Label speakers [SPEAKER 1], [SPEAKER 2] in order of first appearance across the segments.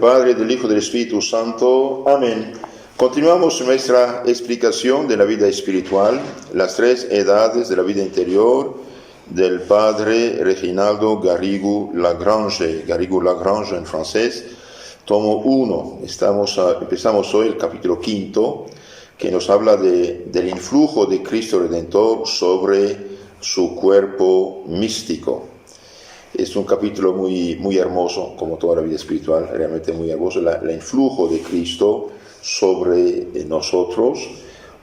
[SPEAKER 1] Padre, del Hijo y del Espíritu Santo. Amén. Continuamos nuestra explicación de la vida espiritual, las tres edades de la vida interior del Padre Reginaldo Garrigou-Lagrange, Garrigou-Lagrange en francés, tomo 1. Empezamos hoy el capítulo 5, que nos habla del influjo de Cristo Redentor sobre su cuerpo místico. Es un capítulo muy hermoso, como toda la vida espiritual, realmente muy hermoso, el influjo de Cristo sobre nosotros,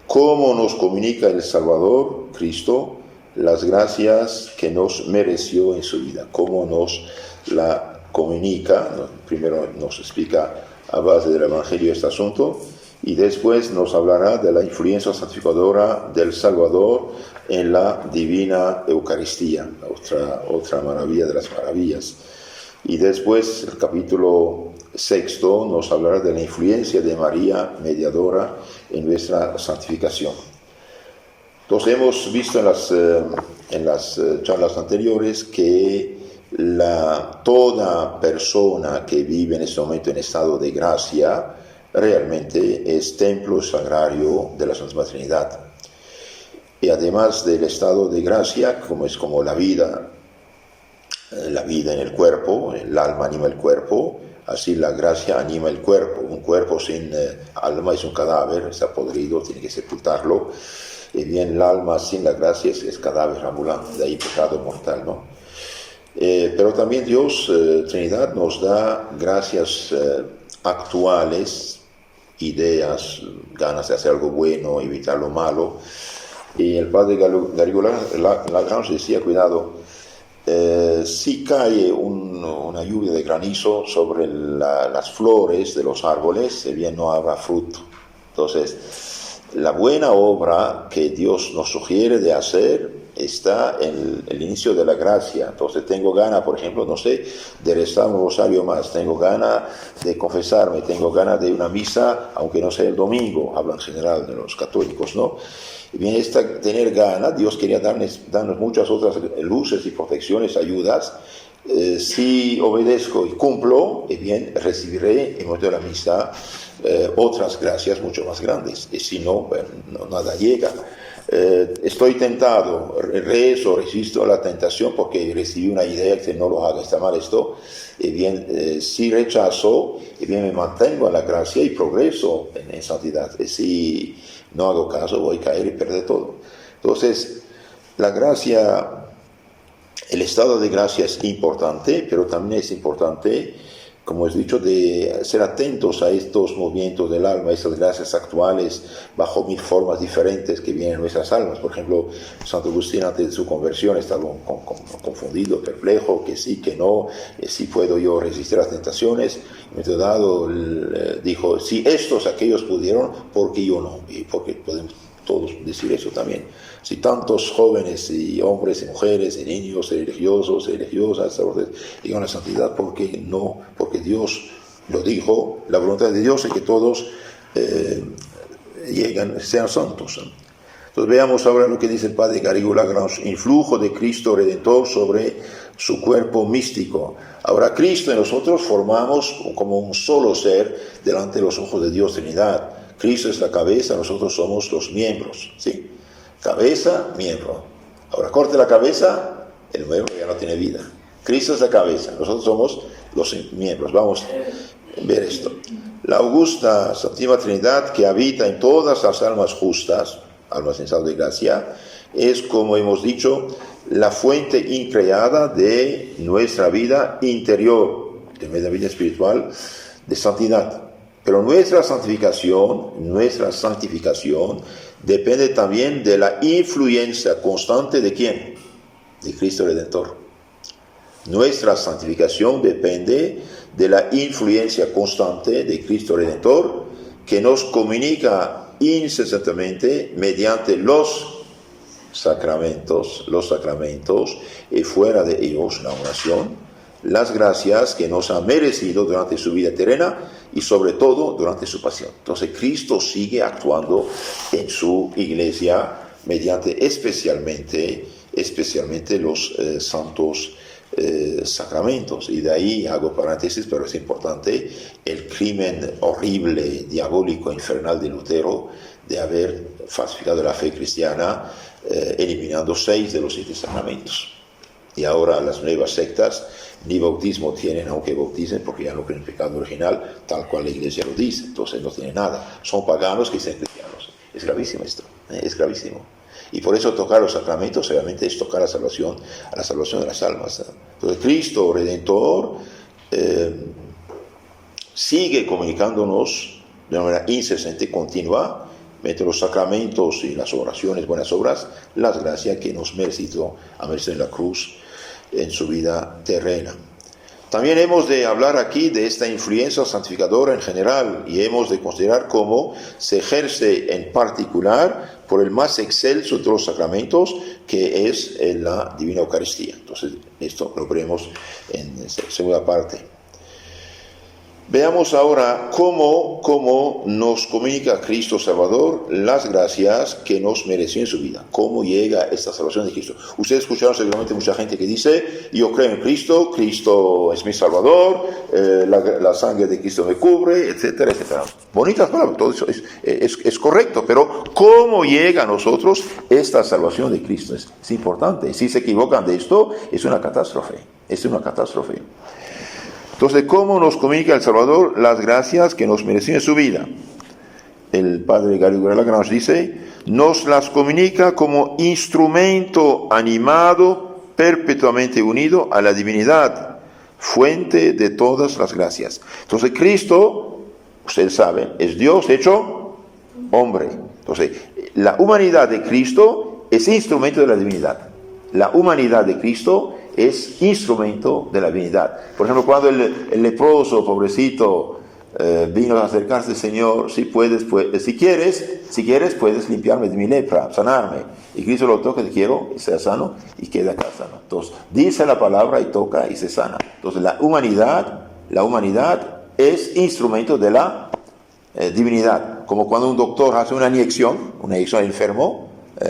[SPEAKER 1] cómo nos comunica el Salvador, Cristo, las gracias que nos mereció en su vida, cómo nos la comunica. Primero nos explica a base del Evangelio este asunto, y después nos hablará de la influencia santificadora del Salvador en la divina Eucaristía, otra maravilla de las maravillas. Y después el capítulo 6 nos hablará de la influencia de María, mediadora, en nuestra santificación. Entonces hemos visto en las charlas anteriores que toda persona que vive en este momento en estado de gracia realmente es templo sagrario de la Santísima Trinidad. Y además del estado de gracia, como es como la vida en el cuerpo, el alma anima el cuerpo, así la gracia anima el cuerpo. Un cuerpo sin alma es un cadáver, está podrido, tiene que sepultarlo. Y bien, el alma sin la gracia es cadáver ambulante, de ahí pecado mortal, ¿no? Pero también Dios, Trinidad, nos da gracias actuales, ideas, ganas de hacer algo bueno, evitar lo malo. Y el padre Garrigou-Lagrange decía, cuidado, si cae una lluvia de granizo sobre las flores de los árboles, bien no habrá fruto. Entonces, la buena obra que Dios nos sugiere de hacer está en el inicio de la gracia. Entonces tengo ganas, por ejemplo, de rezar un rosario más, tengo ganas de confesarme, tengo ganas de una misa, aunque no sea el domingo, hablo en general de los católicos, ¿no? Y bien, tener ganas, Dios quería darnos muchas otras luces y protecciones, ayudas. Si obedezco y cumplo, bien, recibiré en el momento de la misa otras gracias mucho más grandes. Y si no, bueno, nada llega. Estoy tentado, resisto a la tentación porque recibí una idea que no lo haga, está mal esto. Y bien, si rechazo, bien me mantengo en la gracia y progreso en santidad. Y si no hago caso, voy a caer y perder todo. Entonces, la gracia, el estado de gracia es importante, pero también es importante, como he dicho, de ser atentos a estos movimientos del alma, esas gracias actuales, bajo 1000 formas diferentes que vienen en nuestras almas. Por ejemplo, Santo Agustín, antes de su conversión, estaba confundido, perplejo, que sí, que no, si puedo yo resistir las tentaciones. En un momento dado dijo, si aquellos pudieron, ¿por qué yo no? Y porque podemos todos decir eso también. Si tantos jóvenes y hombres y mujeres y niños religiosos y religiosas llegan a la santidad, ¿por qué no? Porque Dios lo dijo, la voluntad de Dios es que todos sean santos. Entonces veamos ahora lo que dice el padre Garrigou-Lagrange, influjo de Cristo Redentor sobre su cuerpo místico. Ahora Cristo y nosotros formamos como un solo ser delante de los ojos de Dios Trinidad. Cristo es la cabeza, nosotros somos los miembros, ¿sí? Cabeza, miembro. Ahora corte la cabeza, el miembro ya no tiene vida. Cristo es la cabeza, nosotros somos los miembros. Vamos a ver esto. La augusta Santísima Trinidad, que habita en todas las almas justas, almas en estado de gracia, es, como hemos dicho, la fuente increada de nuestra vida interior, de nuestra vida espiritual, de santidad. Pero nuestra santificación depende también de la influencia constante ¿de quién? De Cristo Redentor. Nuestra santificación depende de la influencia constante de Cristo Redentor, que nos comunica incesantemente mediante los sacramentos y fuera de ellos la oración, las gracias que nos ha merecido durante su vida terrena y sobre todo durante su pasión. Entonces Cristo sigue actuando en su iglesia mediante especialmente los santos sacramentos. Y de ahí hago paréntesis, pero es importante, el crimen horrible, diabólico, infernal de Lutero de haber falsificado la fe cristiana, eliminando 6 de los 7 sacramentos. Y ahora las nuevas sectas ni bautismo tienen, aunque bauticen, porque ya no creen en el pecado original, tal cual la Iglesia lo dice. Entonces no tienen nada. Son paganos que sean cristianos. Es gravísimo esto, es gravísimo. Y por eso tocar los sacramentos realmente es tocar a la salvación de las almas. Entonces Cristo Redentor sigue comunicándonos de una manera incesante, continua, mediante los sacramentos y las oraciones, buenas obras, las gracias que nos ha merecido en la cruz en su vida terrena. También hemos de hablar aquí de esta influencia santificadora en general y hemos de considerar cómo se ejerce en particular por el más excelso de los sacramentos, que es la Divina Eucaristía. Entonces, esto lo veremos en segunda parte. Veamos ahora cómo nos comunica Cristo Salvador las gracias que nos mereció en su vida. Cómo llega esta salvación de Cristo. Ustedes escucharon seguramente mucha gente que dice: yo creo en Cristo, Cristo es mi Salvador, la sangre de Cristo me cubre, etcétera, etcétera. Bonitas palabras, todo eso es correcto, pero ¿cómo llega a nosotros esta salvación de Cristo? Es importante. Si se equivocan de esto, es una catástrofe. Es una catástrofe. Entonces, ¿cómo nos comunica el Salvador las gracias que nos mereció en su vida? El padre Gallego de Lagrange dice: nos las comunica como instrumento animado, perpetuamente unido a la divinidad, fuente de todas las gracias. Entonces, Cristo, ustedes saben, es Dios hecho hombre. Entonces, la humanidad de Cristo es instrumento de la divinidad. La humanidad de Cristo es instrumento de la divinidad. Por ejemplo, cuando el leproso, pobrecito, vino a acercarse: Señor, si quieres, puedes limpiarme de mi lepra, sanarme. Y Cristo lo toca: quiero, y sea sano, y queda acá sano. Entonces, dice la palabra y toca y se sana. Entonces, la humanidad es instrumento de la divinidad. Como cuando un doctor hace una inyección al enfermo,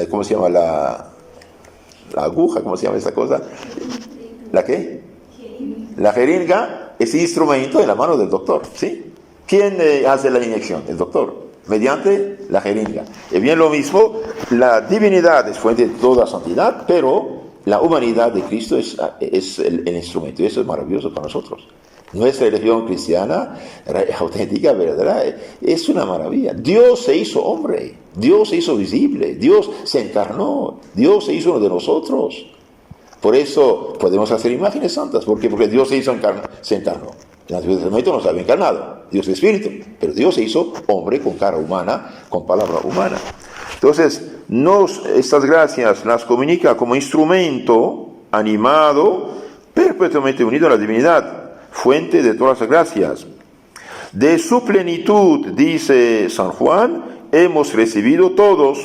[SPEAKER 1] ¿cómo se llama la aguja? ¿Cómo se llama esa cosa? ¿La qué? La jeringa es instrumento en la mano del doctor, ¿sí? ¿Quién hace la inyección? El doctor, mediante la jeringa. Y bien lo mismo, la divinidad es fuente de toda santidad, pero la humanidad de Cristo es el instrumento, y eso es maravilloso para nosotros. Nuestra religión cristiana, auténtica, verdadera, es una maravilla. Dios se hizo hombre, Dios se hizo visible, Dios se encarnó, Dios se hizo uno de nosotros. Por eso podemos hacer imágenes santas. ¿Por qué? Porque Dios se encarnó. En el Antiguo Testamento no se había encarnado, Dios es espíritu, pero Dios se hizo hombre con cara humana, con palabra humana. Entonces, estas gracias las comunica como instrumento animado, perpetuamente unido a la divinidad, fuente de todas las gracias. De su plenitud, dice San Juan, hemos recibido todos.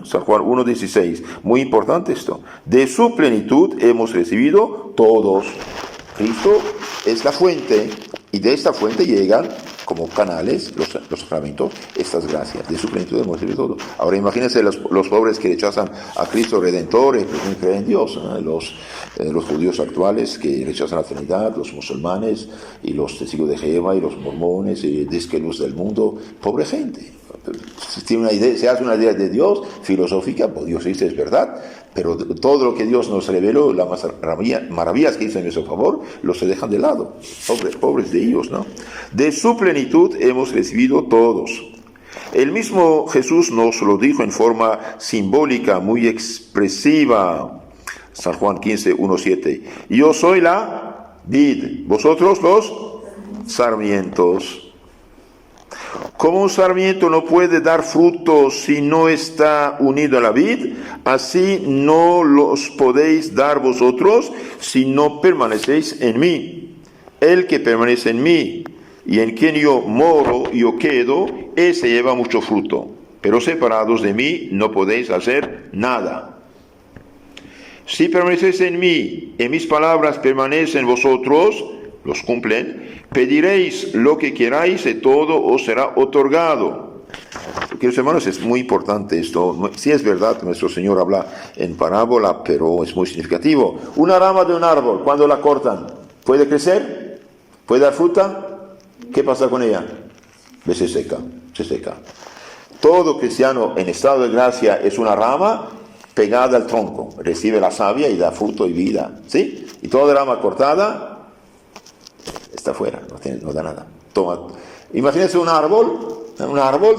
[SPEAKER 1] San Juan 1:16. Muy importante esto. De su plenitud hemos recibido todos. Cristo es la fuente, y de esta fuente llegan como canales los sacramentos, estas gracias. De su plenitud hemos recibido todo. Ahora imagínense los pobres que rechazan a Cristo Redentor y no creen en Dios, los judíos actuales que rechazan la Trinidad, los musulmanes y los testigos de Jehová y los mormones y disque luz del mundo. Pobre gente. Se hace una idea de Dios filosófica, pues Dios dice es verdad, pero todo lo que Dios nos reveló, las maravillas que hizo en nuestro favor, los se dejan de lado. Pobres de ellos, ¿no? De su plenitud hemos recibido todos. El mismo Jesús nos lo dijo en forma simbólica, muy expresiva. San Juan 15:1-7. Yo soy la vid, vosotros los sarmientos. Como un sarmiento no puede dar frutos si no está unido a la vid, así no los podéis dar vosotros si no permanecéis en mí. El que permanece en mí y en quien yo moro y yo quedo, ese lleva mucho fruto. Pero separados de mí no podéis hacer nada. Si permanecéis en mí y mis palabras permanecen en vosotros, los cumplen, pediréis lo que queráis y todo os será otorgado. Queridos hermanos, es muy importante esto. Sí es verdad, nuestro Señor habla en parábola, pero es muy significativo. Una rama de un árbol, cuando la cortan, ¿puede crecer? ¿Puede dar fruta? ¿Qué pasa con ella? Se seca. Todo cristiano en estado de gracia es una rama pegada al tronco, recibe la savia y da fruto y vida, ¿sí? Y toda rama cortada está fuera, no da nada. Imagínense un árbol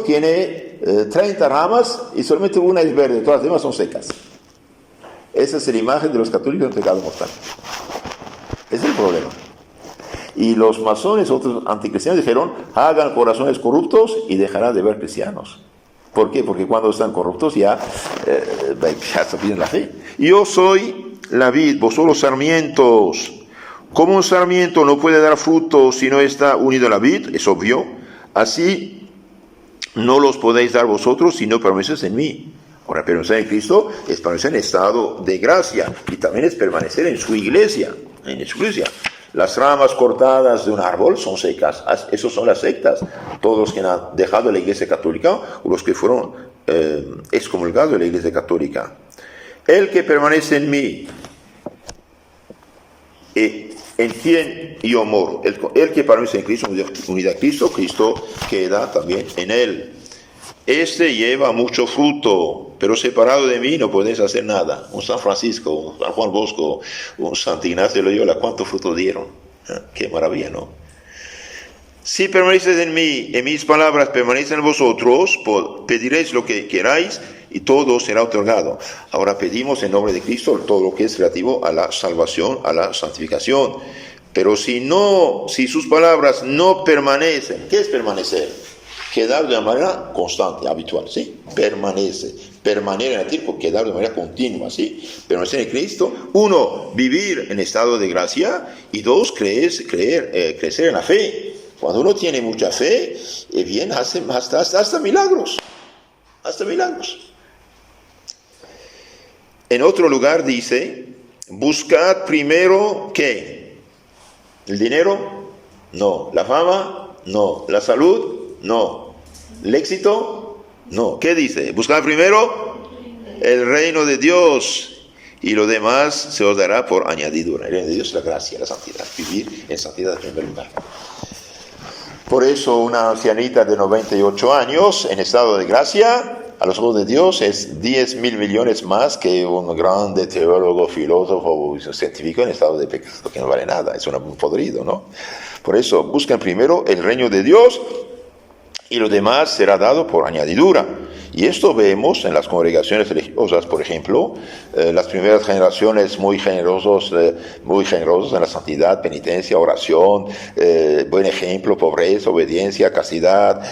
[SPEAKER 1] tiene 30 ramas y solamente una es verde, todas las demás son secas. Esa es la imagen de los católicos en pecado mortal. Ese es el problema. Y los masones, otros anticristianos, dijeron, hagan corazones corruptos y dejarán de ver cristianos. ¿Por qué? Porque cuando están corruptos ya se pierden la fe. Yo soy la vid, vosotros sarmientos. Como un sarmiento no puede dar fruto si no está unido a la vid, es obvio, así no los podéis dar vosotros si no permanecéis en mí. Ahora, permanecer en Cristo es permanecer en estado de gracia y también es permanecer en su iglesia, Las ramas cortadas de un árbol son secas, esos son las sectas. Todos los que han dejado la iglesia católica o los que fueron excomulgados de la iglesia católica. El que permanece en mí, en quien yo moro, el que permanece en Cristo, unidad a Cristo, Cristo queda también en él. Este lleva mucho fruto, pero separado de mí no podéis hacer nada. Un San Francisco, un San Juan Bosco, un Santo Ignacio de Loyola, ¿cuánto fruto dieron? Qué maravilla, ¿no? Si permanecéis en mí, en mis palabras permanecen en vosotros, pediréis lo que queráis y todo será otorgado. Ahora pedimos en nombre de Cristo todo lo que es relativo a la salvación, a la santificación. Pero si sus palabras no permanecen, ¿qué es permanecer? Quedar de una manera constante, habitual, ¿sí? Permanecer en el tiempo, quedar de manera continua, ¿sí? Permanecer en Cristo. 1, vivir en estado de gracia. Y 2, crecer en la fe. Cuando uno tiene mucha fe, bien, hace hasta milagros. Hasta milagros. En otro lugar dice, buscad primero, ¿qué? ¿El dinero? No. ¿La fama? No. ¿La salud? No. ¿El éxito? No. ¿Qué dice? Buscad primero el reino de Dios y lo demás se os dará por añadidura. El reino de Dios es la gracia, la santidad. Vivir en santidad en primer lugar. Por eso una ancianita de 98 años en estado de gracia, a los ojos de Dios, es 10.000 millones más que un grande teólogo, filósofo, científico en estado de pecado, que no vale nada, es un podrido, ¿no? Por eso buscan primero el reino de Dios y lo demás será dado por añadidura. Y esto vemos en las congregaciones religiosas, por ejemplo, las primeras generaciones muy generosos en la santidad, penitencia, oración, buen ejemplo, pobreza, obediencia, castidad,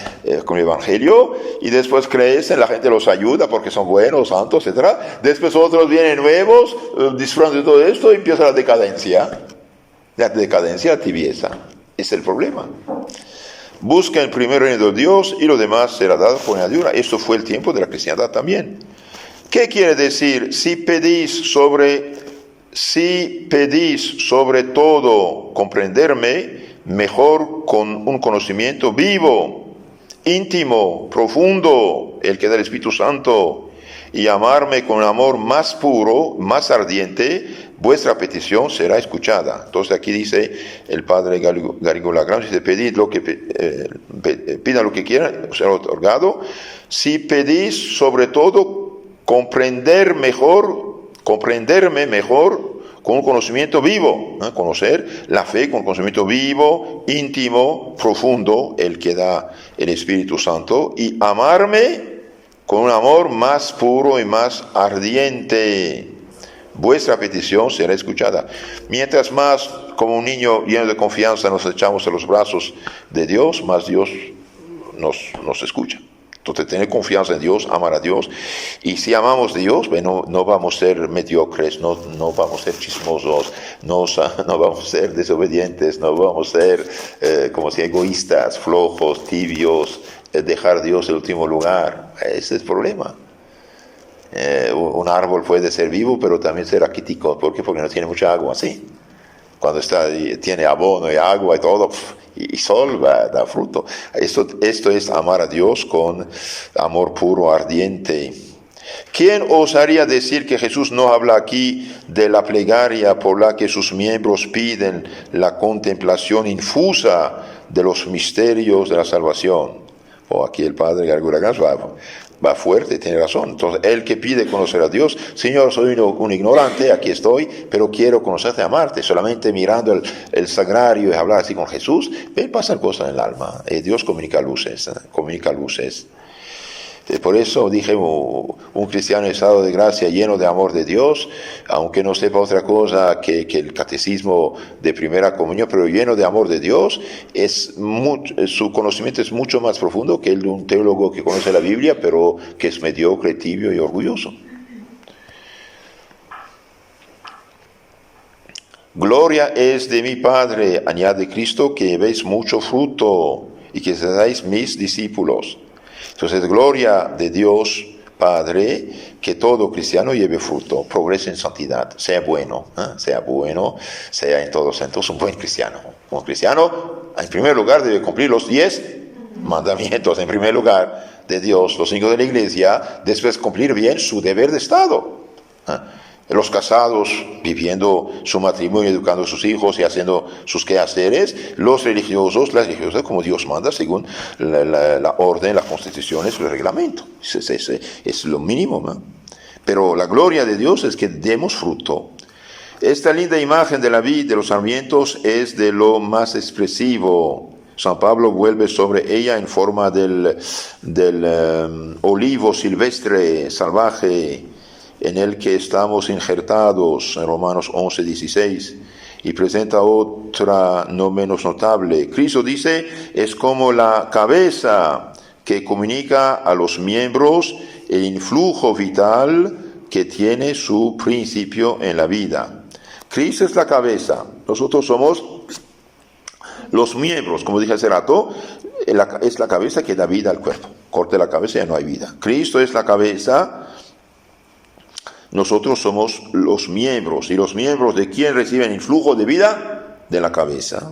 [SPEAKER 1] con el Evangelio, y después crecen, la gente los ayuda porque son buenos, santos, etc. Después otros vienen nuevos, disfrutan de todo esto y empieza la decadencia, la tibieza. Es el problema. Busca el primer reino de Dios y lo demás será dado por añadidura. Esto fue el tiempo de la cristiandad también. ¿Qué quiere decir? Si pedís sobre todo comprenderme mejor con un conocimiento vivo, íntimo, profundo, el que da el Espíritu Santo, y amarme con un amor más puro, más ardiente, vuestra petición será escuchada. Entonces aquí dice el padre Garrigou Lagrange, dice, pidan lo que quieran, será otorgado. Si pedís sobre todo comprenderme mejor con un conocimiento vivo, conocer la fe con conocimiento vivo, íntimo, profundo, el que da el Espíritu Santo, y amarme con un amor más puro y más ardiente. Vuestra petición será escuchada. Mientras más, como un niño lleno de confianza, nos echamos a los brazos de Dios, más Dios nos escucha. Entonces, tener confianza en Dios, amar a Dios. Y si amamos a Dios, bueno, no vamos a ser mediocres, no vamos a ser chismosos, no vamos a ser desobedientes, no vamos a ser egoístas, flojos, tibios, dejar a Dios en último lugar. Ese es el problema. Un árbol puede ser vivo, pero también ser raquítico. ¿Por qué? Porque no tiene mucha agua, ¿sí? Cuando tiene abono y agua y todo, y sol, da fruto. Esto es amar a Dios con amor puro, ardiente. ¿Quién osaría decir que Jesús no habla aquí de la plegaria por la que sus miembros piden la contemplación infusa de los misterios de la salvación? O aquí el padre Garguragas va fuerte, tiene razón. Entonces, el que pide conocer a Dios, Señor, soy un ignorante, aquí estoy, pero quiero conocerte, amarte. Solamente mirando el sagrario y hablar así con Jesús, pasan cosas en el alma. Dios comunica luces, Por eso dije, un cristiano en estado de gracia, lleno de amor de Dios, aunque no sepa otra cosa que el catecismo de primera comunión, pero lleno de amor de Dios, su conocimiento es mucho más profundo que el de un teólogo que conoce la Biblia, pero que es mediocre, tibio y orgulloso. Gloria es de mi Padre, añade Cristo, que llevéis mucho fruto y que seáis mis discípulos. Entonces, gloria de Dios Padre, que todo cristiano lleve fruto, progrese en santidad, sea bueno, sea en todos sentidos un buen cristiano. Un cristiano, en primer lugar, debe cumplir los 10 mandamientos, en primer lugar, de Dios, los 5 de la Iglesia, después cumplir bien su deber de Estado. Los casados viviendo su matrimonio, educando a sus hijos y haciendo sus quehaceres, las religiosas como Dios manda según la orden, las constituciones, el reglamento. Es lo mínimo, ¿no? Pero la gloria de Dios es que demos fruto. Esta linda imagen de la vid, de los sarmientos, es de lo más expresivo. San Pablo vuelve sobre ella en forma del olivo silvestre, salvaje, en el que estamos injertados, en Romanos 11:16, y presenta otra no menos notable. Cristo dice, es como la cabeza que comunica a los miembros el influjo vital que tiene su principio en la vida. Cristo es la cabeza, nosotros somos los miembros, como dije hace rato, es la cabeza que da vida al cuerpo. Corte la cabeza y ya no hay vida. Cristo es la cabeza. Nosotros somos los miembros, y los miembros de quién reciben influjo de vida, de la cabeza,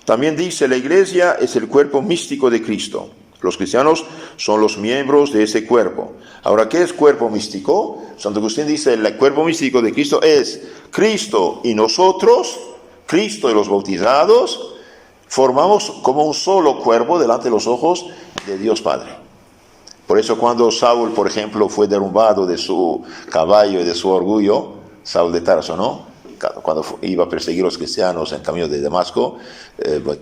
[SPEAKER 1] También dice, la iglesia es el cuerpo místico de Cristo. Los cristianos son los miembros de ese cuerpo. Ahora, ¿qué es cuerpo místico? Santo Agustín dice, el cuerpo místico de Cristo es Cristo y nosotros, Cristo y los bautizados, formamos como un solo cuerpo delante de los ojos de Dios Padre. Por eso cuando Saúl, por ejemplo, fue derrumbado de su caballo y de su orgullo, Saúl de Tarso, ¿no? Cuando iba a perseguir a los cristianos en camino de Damasco,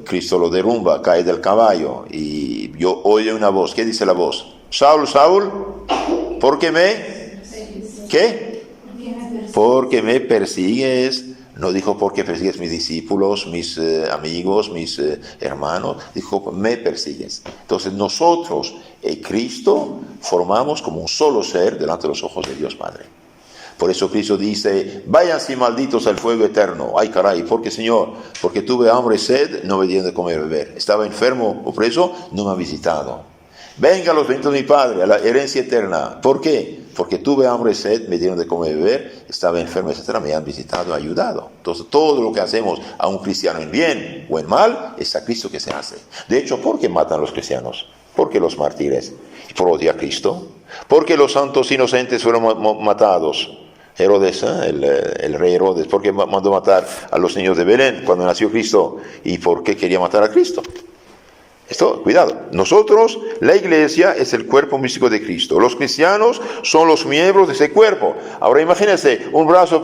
[SPEAKER 1] Cristo lo derrumba, cae del caballo y yo oye una voz. ¿Qué dice la voz? Saúl, Saúl, ¿por qué ¿qué? Porque me persigues. No dijo porque persigues mis discípulos, mis amigos, mis hermanos. Dijo, me persigues. Entonces nosotros, Cristo, formamos como un solo ser delante de los ojos de Dios Padre. Por eso Cristo dice, váyanse malditos al fuego eterno. Ay caray, ¿por qué, Señor? Porque tuve hambre y sed, no me dieron de comer y beber. Estaba enfermo o preso, no me ha visitado. Venga los benditos de mi Padre, a la herencia eterna. ¿Por qué? Porque tuve hambre y sed, me dieron de comer y beber, estaba enfermo, etc. Me han visitado, ayudado. Entonces, todo lo que hacemos a un cristiano en bien o en mal, es a Cristo que se hace. De hecho, ¿por qué matan a los cristianos? ¿Por qué los mártires? ¿Por odiar a Cristo? ¿Por qué los santos inocentes fueron matados? Herodes, el rey Herodes, ¿por qué mandó matar a los niños de Belén cuando nació Cristo? ¿Y por qué quería matar a Cristo? Esto, cuidado, nosotros, la iglesia es el cuerpo místico de Cristo. Los cristianos son los miembros de ese cuerpo. Ahora imagínense, un brazo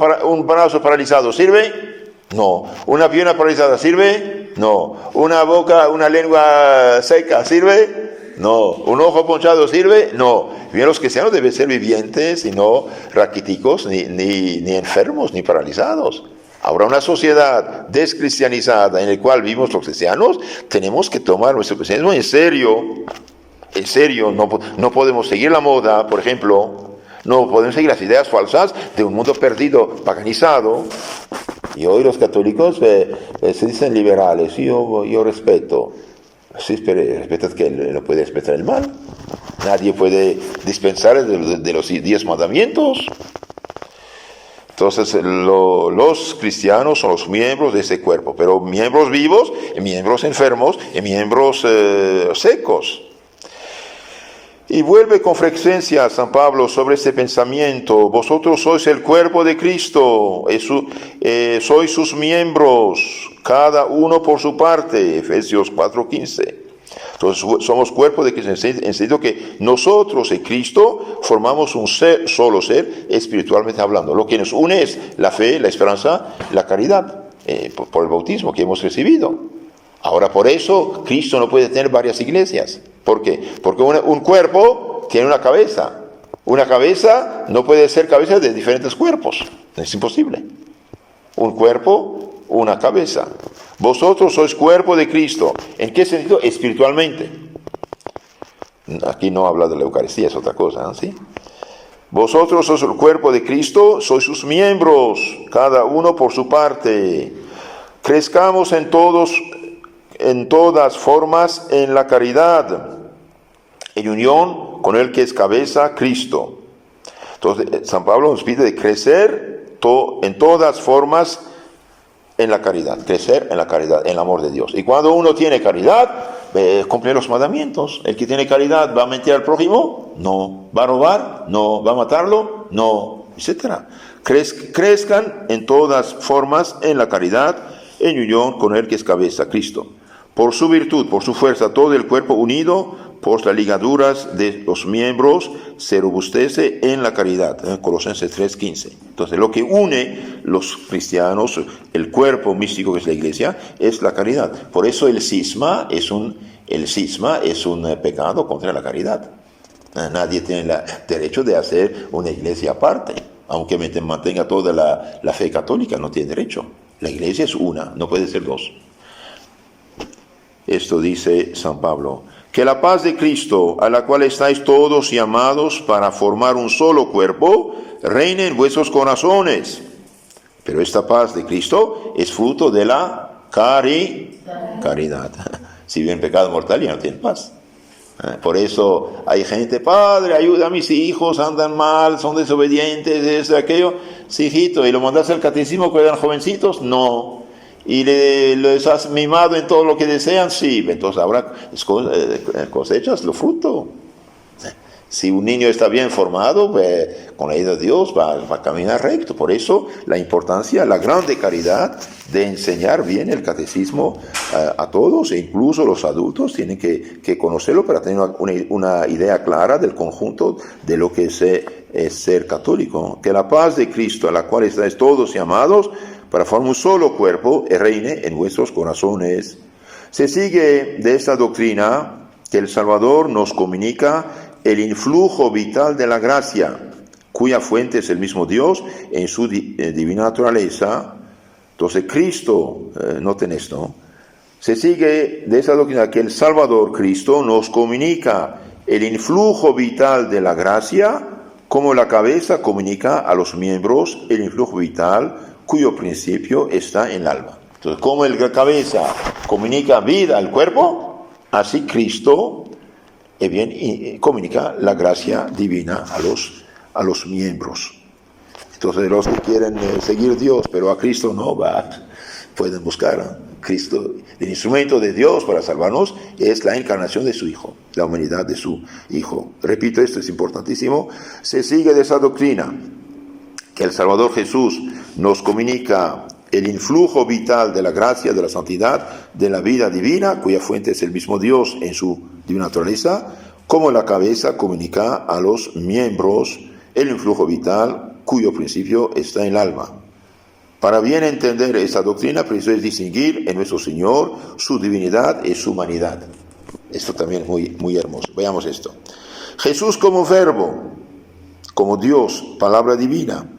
[SPEAKER 1] paralizado, ¿sirve? No. ¿Una pierna paralizada sirve? No. ¿Una boca, una lengua seca sirve? No. ¿Un ojo ponchado sirve? No. Bien, los cristianos deben ser vivientes y no raquíticos, ni enfermos, ni paralizados. Ahora, una sociedad descristianizada en la cual vivimos los cristianos, tenemos que tomar nuestro cristianismo en serio. En serio, no podemos seguir la moda, por ejemplo. No podemos seguir las ideas falsas de un mundo perdido, paganizado. Y hoy los católicos se dicen liberales. Yo respeto. Sí, respetas que no puede respetar el mal. Nadie puede dispensar de los 10 mandamientos. Entonces, los cristianos son los miembros de ese cuerpo, pero miembros vivos, y miembros enfermos, y miembros secos. Y vuelve con frecuencia San Pablo sobre este pensamiento: vosotros sois el cuerpo de Cristo, sois sus miembros, cada uno por su parte, Efesios 4:15. Entonces somos cuerpo de Cristo, en el sentido que nosotros y Cristo formamos un solo ser, espiritualmente hablando. Lo que nos une es la fe, la esperanza, la caridad, por el bautismo que hemos recibido. Ahora, por eso Cristo no puede tener varias iglesias. ¿Por qué? Porque un cuerpo tiene una cabeza. Una cabeza no puede ser cabeza de diferentes cuerpos. Es imposible. Un cuerpo, una cabeza. Vosotros sois cuerpo de Cristo. ¿En qué sentido? Espiritualmente. Aquí no habla de la Eucaristía, es otra cosa, ¿no? ¿Sí? Vosotros sois el cuerpo de Cristo, sois sus miembros, cada uno por su parte. Crezcamos en todas formas en la caridad, en unión con el que es cabeza, Cristo. Entonces, San Pablo nos pide de crecer en todas formas en la caridad, crecer en la caridad, en el amor de Dios. Y cuando uno tiene caridad, cumple los mandamientos. El que tiene caridad, ¿va a mentir al prójimo? No. ¿Va a robar? No. ¿Va a matarlo? No. Etcétera. Crezcan en todas formas en la caridad, en unión con el que es cabeza, Cristo. Por su virtud, por su fuerza, todo el cuerpo unido por las ligaduras de los miembros se robustece en la caridad. Colosenses 3:15. Entonces, lo que une los cristianos, el cuerpo místico que es la iglesia, es la caridad. Por eso el cisma es un pecado contra la caridad. Nadie tiene el derecho de hacer una iglesia aparte. Aunque mantenga toda la fe católica, no tiene derecho. La iglesia es una, no puede ser dos. Esto dice San Pablo: que la paz de Cristo, a la cual estáis todos llamados para formar un solo cuerpo, reine en vuestros corazones. Pero esta paz de Cristo es fruto de la caridad. Si viven pecado mortal, ya no tienen paz. Por eso hay gente: Padre, ayuda a mis hijos, andan mal, son desobedientes, eso, aquello. Sí, hijito, ¿y lo mandas al catecismo cuando eran jovencitos? No. ¿Y les has mimado en todo lo que desean? Sí. Entonces ahora cosechas lo fruto. Si un niño está bien formado, pues, con la ayuda de Dios va a caminar recto. Por eso la importancia, la grande caridad de enseñar bien el catecismo a todos, e incluso los adultos tienen que conocerlo para tener una idea clara del conjunto de lo que es ser católico. Que la paz de Cristo, a la cual estáis todos llamados para formar un solo cuerpo, reine en vuestros corazones. Se sigue de esta doctrina que el Salvador nos comunica el influjo vital de la gracia, cuya fuente es el mismo Dios en su divina naturaleza. Entonces Cristo, noten esto, se sigue de esa doctrina que el Salvador Cristo nos comunica el influjo vital de la gracia, como la cabeza comunica a los miembros el influjo vital cuyo principio está en el alma. Entonces, como la cabeza comunica vida al cuerpo, así Cristo comunica la gracia divina a los miembros. Entonces, los que quieren seguir a Dios, pero a Cristo no, pueden buscar a Cristo. El instrumento de Dios para salvarnos es la encarnación de su Hijo, la humanidad de su Hijo. Repito, esto es importantísimo. Se sigue de esa doctrina que el Salvador Jesús nos comunica el influjo vital de la gracia, de la santidad, de la vida divina, cuya fuente es el mismo Dios en su divina naturaleza, como la cabeza comunica a los miembros el influjo vital cuyo principio está en el alma. Para bien entender esta doctrina, preciso es distinguir en nuestro Señor su divinidad y su humanidad. Esto también es muy, muy hermoso. Veamos esto. Jesús como verbo, como Dios, palabra divina,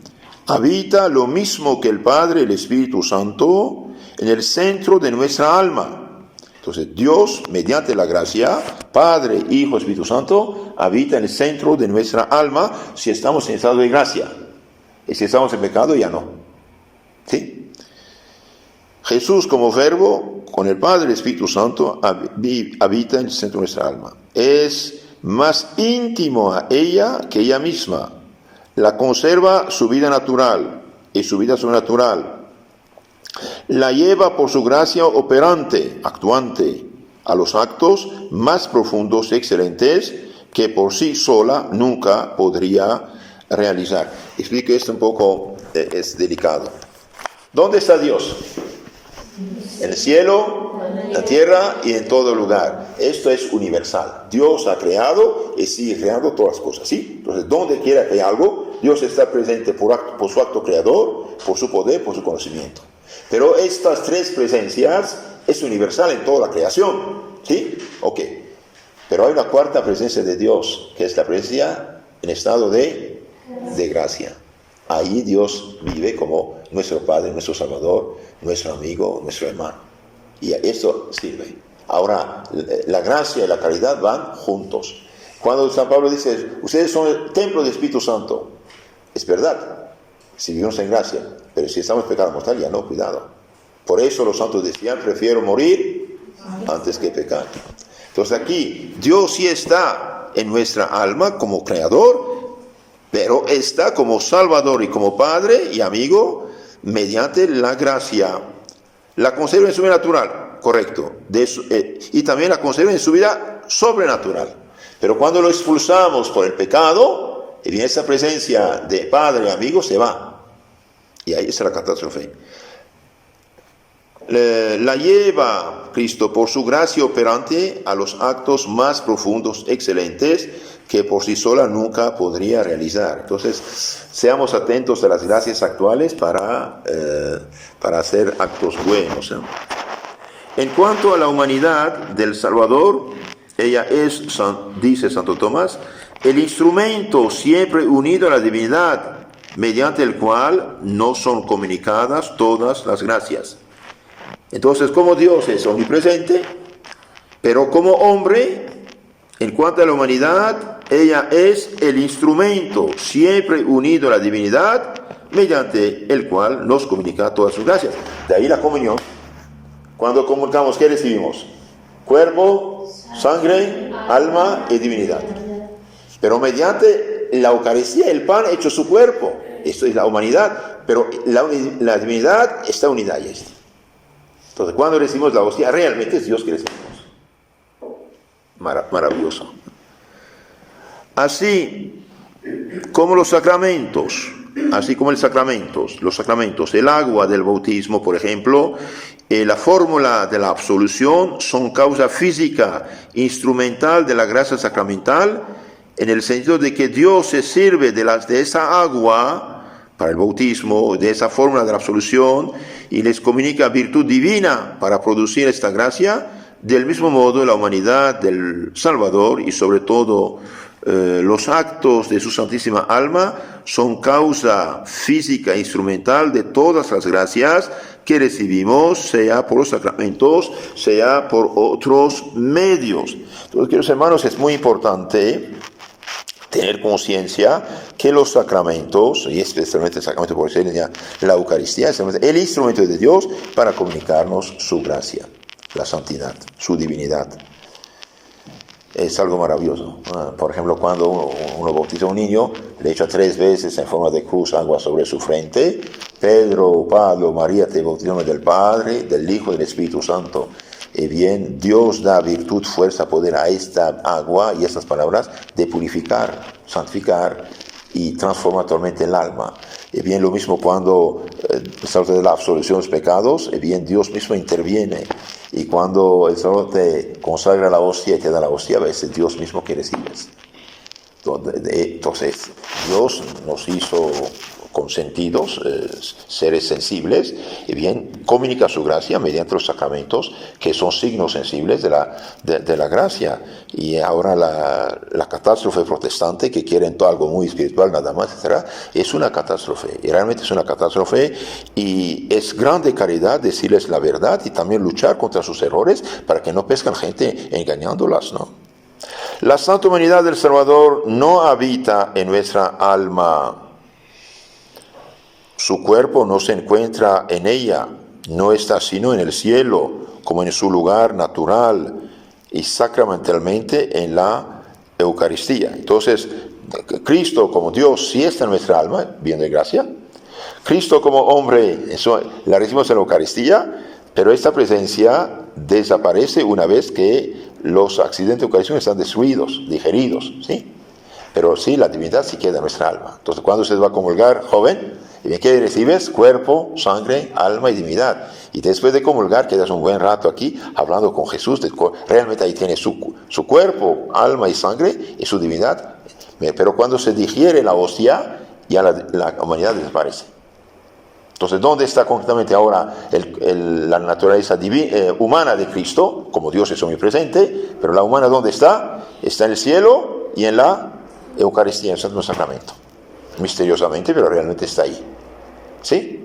[SPEAKER 1] habita lo mismo que el Padre, el Espíritu Santo, en el centro de nuestra alma. Entonces Dios, mediante la gracia, Padre, Hijo, Espíritu Santo, habita en el centro de nuestra alma si estamos en estado de gracia. Y si estamos en pecado, ya no. ¿Sí? Jesús como verbo, con el Padre, el Espíritu Santo, habita en el centro de nuestra alma. Es más íntimo a ella que ella misma. La conserva su vida natural y su vida sobrenatural, la lleva por su gracia operante, actuante, a los actos más profundos y excelentes que por sí sola nunca podría realizar. Explico esto un poco, es delicado. ¿Dónde está Dios? En el cielo, en la tierra y en todo lugar. Esto es universal. Dios ha creado y sigue creando todas las cosas, ¿sí? Entonces, donde quiera que haya algo, Dios está presente por su acto creador, por su poder, por su conocimiento. Pero estas tres presencias es universal en toda la creación, ¿sí? Ok. Pero hay una cuarta presencia de Dios, que es la presencia en estado de gracia. Ahí Dios vive como nuestro Padre, nuestro Salvador, nuestro amigo, nuestro hermano. Y eso sirve. Ahora, la gracia y la caridad van juntos. Cuando San Pablo dice, ustedes son el templo del Espíritu Santo, es verdad, si vivimos en gracia, pero si estamos en pecado mortal, ya no, cuidado. Por eso los santos decían, prefiero morir antes que pecar. Entonces aquí, Dios sí está en nuestra alma como creador, pero está como Salvador y como Padre y amigo mediante la gracia. La conserva en su vida natural, correcto, y también la conserva en su vida sobrenatural. Pero cuando lo expulsamos por el pecado, y bien esa presencia de Padre y amigo se va. Y ahí está la catástrofe. La lleva Cristo por su gracia operante a los actos más profundos, excelentes, que por sí sola nunca podría realizar. Entonces, seamos atentos a las gracias actuales para hacer actos buenos. En cuanto a la humanidad del Salvador, ella es, dice Santo Tomás, el instrumento siempre unido a la divinidad, mediante el cual no son comunicadas todas las gracias. Entonces, como Dios es omnipresente, pero como hombre, en cuanto a la humanidad, ella es el instrumento siempre unido a la divinidad, mediante el cual nos comunica todas sus gracias. De ahí la comunión. Cuando comunicamos, ¿qué recibimos? Cuerpo, sangre, alma y divinidad. Pero mediante la Eucaristía, el pan hecho su cuerpo. Esto es la humanidad, pero la divinidad está unida a esto. Entonces, cuando recibimos la hostia, realmente es Dios que recibimos. Maravilloso. Así como los sacramentos, los sacramentos, el agua del bautismo, por ejemplo, la fórmula de la absolución son causa física, instrumental de la gracia sacramental, en el sentido de que Dios se sirve de esa agua para el bautismo, de esa fórmula de la absolución, y les comunica virtud divina para producir esta gracia. Del mismo modo, la humanidad del Salvador y sobre todo los actos de su Santísima Alma son causa física e instrumental de todas las gracias que recibimos, sea por los sacramentos, sea por otros medios. Entonces, queridos hermanos, es muy importante tener conciencia que los sacramentos, y especialmente el sacramento por excelencia, la Eucaristía, es el instrumento de Dios para comunicarnos su gracia, la santidad, su divinidad. Es algo maravilloso. Por ejemplo, cuando uno bautiza a un niño, le echa 3 veces en forma de cruz agua sobre su frente. Pedro, Pablo, María te bautizaron del Padre, del Hijo y del Espíritu Santo. Y bien, Dios da virtud, fuerza, poder a esta agua y estas palabras de purificar, santificar y transformar totalmente el alma. Y bien, lo mismo cuando se habla de la absolución de los pecados, y bien, Dios mismo interviene. Y cuando el sacerdote consagra la hostia y te da la hostia, es Dios mismo que recibes. Entonces, Dios nos hizo consentidos, seres sensibles, y bien, comunica su gracia mediante los sacramentos, que son signos sensibles de la gracia. Y ahora la catástrofe protestante, que quieren todo algo muy espiritual, nada más, etc., es una catástrofe, y realmente es una catástrofe, y es grande caridad decirles la verdad, y también luchar contra sus errores, para que no pescan gente engañándolas, ¿no? La santa humanidad del Salvador no habita en nuestra alma. Su cuerpo no se encuentra en ella, no está sino en el cielo, como en su lugar natural y sacramentalmente en la Eucaristía. Entonces, Cristo como Dios sí está en nuestra alma, bien de gracia. Cristo como hombre, eso la recibimos en la Eucaristía, pero esta presencia desaparece una vez que los accidentes eucarísticos están destruidos, digeridos, ¿sí? Pero sí, la divinidad sí queda en nuestra alma. Entonces, cuando usted va a comulgar, joven, ¿qué recibes? Cuerpo, sangre, alma y divinidad. Y después de comulgar, quedas un buen rato aquí hablando con Jesús. Realmente ahí tiene su cuerpo, alma y sangre y su divinidad. Pero cuando se digiere la hostia, ya la humanidad desaparece. Entonces, ¿dónde está concretamente ahora la naturaleza humana de Cristo? Como Dios es omnipresente, pero la humana ¿dónde está? Está en el cielo y en la Eucaristía, en el Santo Sacramento. Misteriosamente, pero realmente está ahí. ¿Sí?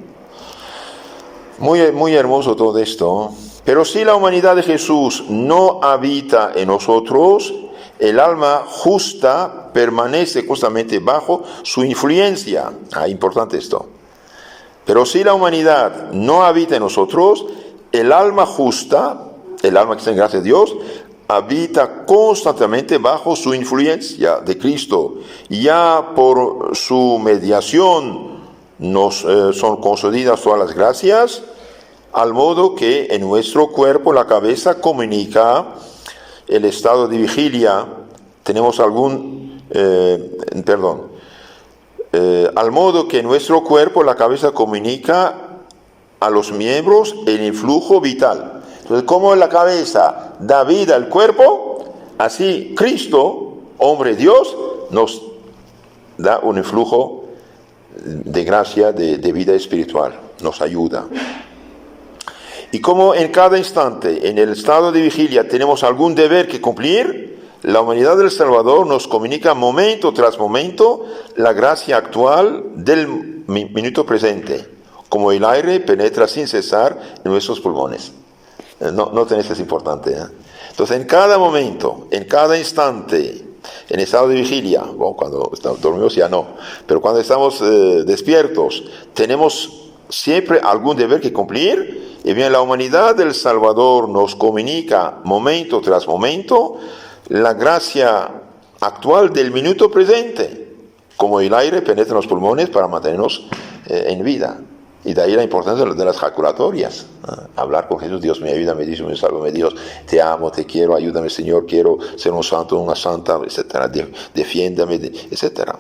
[SPEAKER 1] Muy, muy hermoso todo esto. Pero si la humanidad de Jesús no habita en nosotros, el alma justa permanece justamente bajo su influencia. Importante esto. Pero si la humanidad no habita en nosotros, el alma justa, el alma que está en gracia de Dios, habita constantemente bajo su influencia de Cristo. Ya por su mediación nos son concedidas todas las gracias, al modo que en nuestro cuerpo la cabeza comunica el estado de vigilia. Tenemos al modo que en nuestro cuerpo la cabeza comunica a los miembros el influjo vital. Entonces, como la cabeza da vida al cuerpo, así Cristo, hombre Dios, nos da un influjo de gracia, de vida espiritual, nos ayuda. Y como en cada instante, en el estado de vigilia, tenemos algún deber que cumplir, la humanidad del Salvador nos comunica momento tras momento la gracia actual del minuto presente, como el aire penetra sin cesar en nuestros pulmones. No tenés, es importante. Entonces, en cada momento, en cada instante, en estado de vigilia, cuando dormimos ya no, pero cuando estamos despiertos, tenemos siempre algún deber que cumplir. Y bien, la humanidad del Salvador nos comunica momento tras momento la gracia actual del minuto presente, como el aire penetra en los pulmones para mantenernos en vida. Y de ahí la importancia de las jaculatorias. Hablar con Jesús: Dios me ayuda, me dice, me salva, me Dios, te amo, te quiero, ayúdame Señor, quiero ser un santo, una santa, etc. Defiéndame, etc.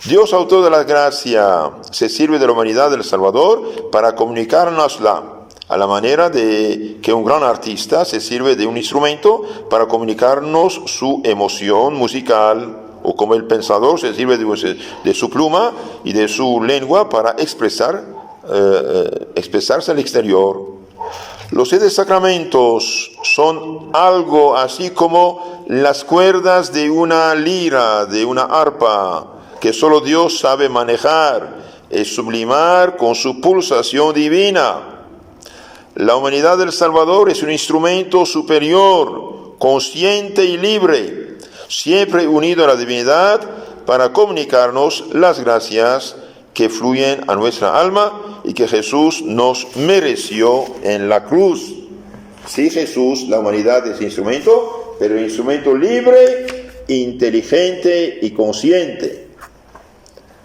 [SPEAKER 1] Dios, autor de la gracia, se sirve de la humanidad del Salvador para comunicárnosla, a la manera de que un gran artista se sirve de un instrumento para comunicarnos su emoción musical, o como el pensador se sirve de su pluma y de su lengua para expresarse al exterior. Los 7 sacramentos son algo así como las cuerdas de una lira, de una arpa, que solo Dios sabe manejar y sublimar con su pulsación divina. La humanidad del Salvador es un instrumento superior, consciente y libre, siempre unido a la divinidad para comunicarnos las gracias que fluyen a nuestra alma y que Jesús nos mereció en la cruz. Sí, Jesús, la humanidad es instrumento, pero un instrumento libre, inteligente y consciente.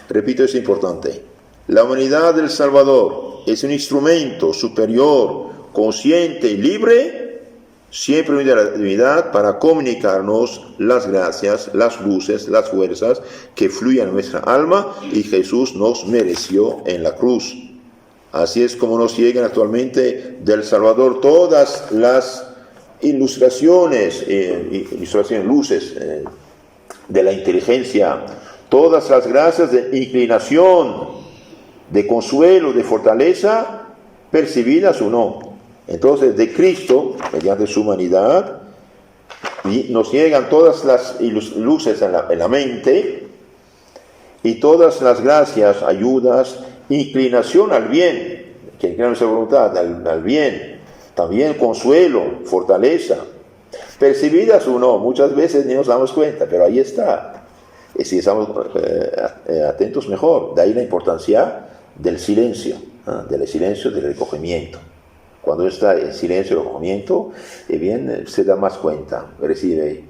[SPEAKER 1] Repito, es importante. La humanidad del Salvador es un instrumento superior, consciente y libre, siempre unido a la divinidad para comunicarnos las gracias, las luces, las fuerzas que fluyen a nuestra alma y Jesús nos mereció en la cruz. Así es como nos llegan actualmente del Salvador todas las ilustraciones, luces de la inteligencia, todas las gracias de inclinación, de consuelo, de fortaleza, percibidas o no. Entonces, de Cristo, mediante su humanidad, nos llegan todas las luces en la mente y todas las gracias, ayudas, inclinación al bien, que inclina nuestra voluntad al bien, también consuelo, fortaleza, percibidas o no, muchas veces ni nos damos cuenta, pero ahí está. Y si estamos atentos, mejor. De ahí la importancia del silencio, del silencio del recogimiento. Cuando está en silencio el recogimiento, bien se da más cuenta, recibe.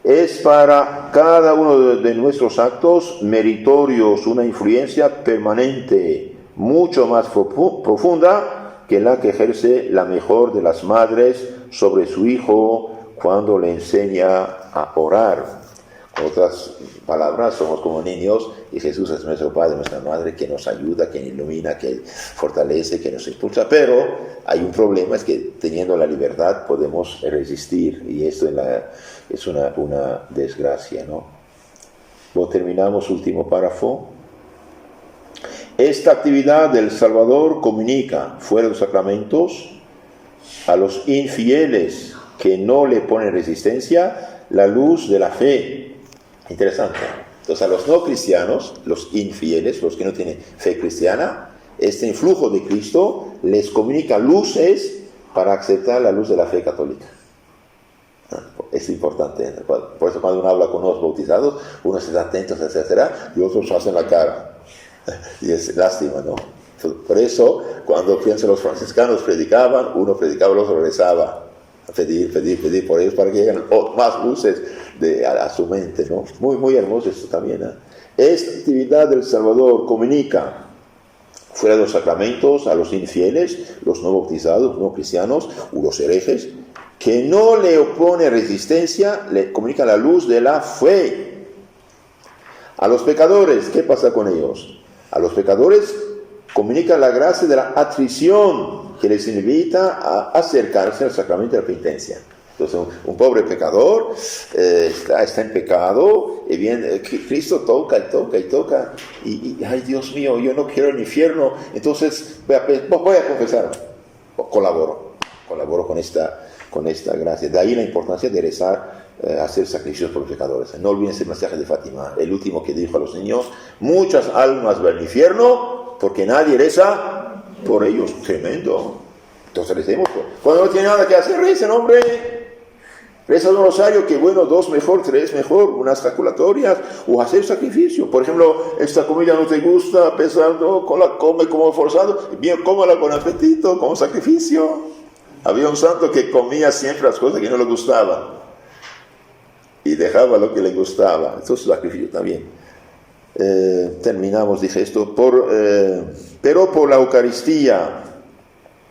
[SPEAKER 1] Es para cada uno de nuestros actos meritorios una influencia permanente, mucho más profunda que la que ejerce la mejor de las madres sobre su hijo cuando le enseña a orar. En otras palabras, somos como niños y Jesús es nuestro Padre, nuestra Madre, que nos ayuda, que nos ilumina, que fortalece, que nos impulsa. Pero hay un problema, es que teniendo la libertad podemos resistir, y esto es una desgracia, ¿no? Lo terminamos, último párrafo. Esta actividad del Salvador comunica, fuera de los sacramentos, a los infieles que no le ponen resistencia, la luz de la fe. Interesante. Entonces, a los no cristianos, los infieles, los que no tienen fe cristiana, este influjo de Cristo les comunica luces para aceptar la luz de la fe católica. Es importante. Por eso cuando uno habla con unos bautizados, unos están atentos, etcétera, y otros hacen la cara. Y es lástima, ¿no? Por eso, cuando pienso los franciscanos predicaban, uno predicaba, el otro rezaba. Pedir por ellos para que lleguen más luces a su mente, ¿no? Muy hermoso esto también, ¿eh? Esta actividad del Salvador comunica fuera de los sacramentos a los infieles, los no bautizados, no cristianos, o los herejes, que no le opone resistencia, le comunica la luz de la fe. A los pecadores, ¿qué pasa con ellos? A los pecadores comunica la gracia de la atrición, que les invita a acercarse al sacramento de la penitencia. Entonces, un pobre pecador está en pecado, y viene, Cristo toca, y ay, Dios mío, yo no quiero el infierno, entonces voy a confesar, colaboro con esta gracia. De ahí la importancia de rezar, hacer sacrificios por los pecadores. No olviden el mensaje de Fátima, el último que dijo a los niños: muchas almas van al infierno porque nadie reza por ellos. Tremendo. Entonces recemos. Cuando no tiene nada que hacer, recen, hombre. Reza un rosario, que bueno, 2 mejor, 3 mejor, unas jaculatorias, o hacer sacrificio. Por ejemplo, esta comida no te gusta, pesando, come como forzado, bien, cómala con apetito, como sacrificio. Había un santo que comía siempre las cosas que no le gustaban y dejaba lo que le gustaba. Entonces, sacrificio también. Terminamos, dije esto, pero por la Eucaristía.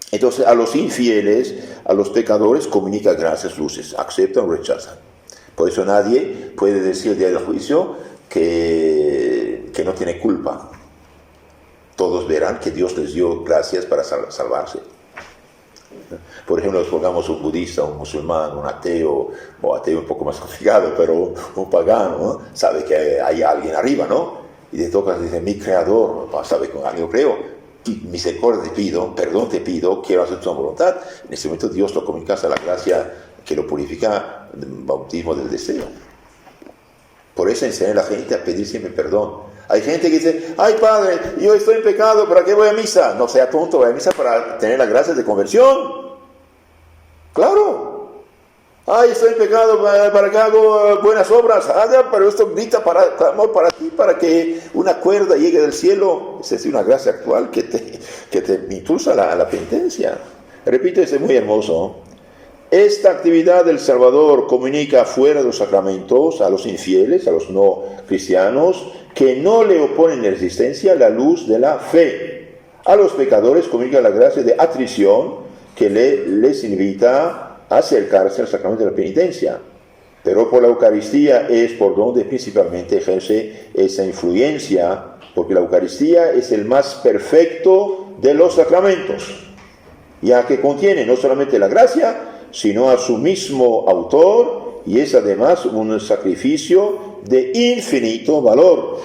[SPEAKER 1] Entonces, a los infieles, a los pecadores, comunica gracias, luces, aceptan o rechazan. Por eso nadie puede decir el día del juicio que no tiene culpa. Todos verán que Dios les dio gracias para salvarse. Por ejemplo, nos pongamos un budista, un musulmán, un ateo, o ateo un poco más complicado, pero un pagano, ¿no? Sabe que hay alguien arriba, ¿no? Y de todas dice: mi creador, sabe con alguien, yo creo, misericordia te pido, perdón te pido, quiero hacer tu voluntad. En ese momento Dios lo comunica a la gracia que lo purifica, el bautismo del deseo. Por eso enseña a la gente a pedir siempre perdón. Hay gente que dice: ay padre, yo estoy en pecado, ¿para qué voy a misa? No sea tonto, voy a misa para tener las gracias de conversión. Claro. Ay, estoy en pecado, ¿para qué hago buenas obras? Pero esto grita amor para ti, para que una cuerda llegue del cielo. Es decir, una gracia actual que te impulsa a la penitencia. Repito, es muy hermoso. Esta actividad del Salvador comunica fuera de los sacramentos a los infieles, a los no cristianos, que no le oponen resistencia, la luz de la fe. A los pecadores comunica la gracia de atrición, que les invita a acercarse al sacramento de la penitencia. Pero por la Eucaristía es por donde principalmente ejerce esa influencia, porque la Eucaristía es el más perfecto de los sacramentos, ya que contiene no solamente la gracia, sino a su mismo autor, y es además un sacrificio de infinito valor.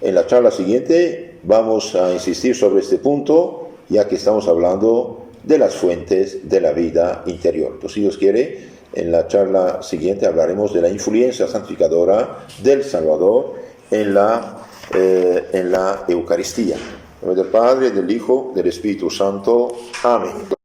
[SPEAKER 1] En la charla siguiente vamos a insistir sobre este punto, ya que estamos hablando de las fuentes de la vida interior. Entonces, si Dios quiere, en la charla siguiente hablaremos de la influencia santificadora del Salvador en la Eucaristía. En nombre del Padre, del Hijo, del Espíritu Santo. Amén.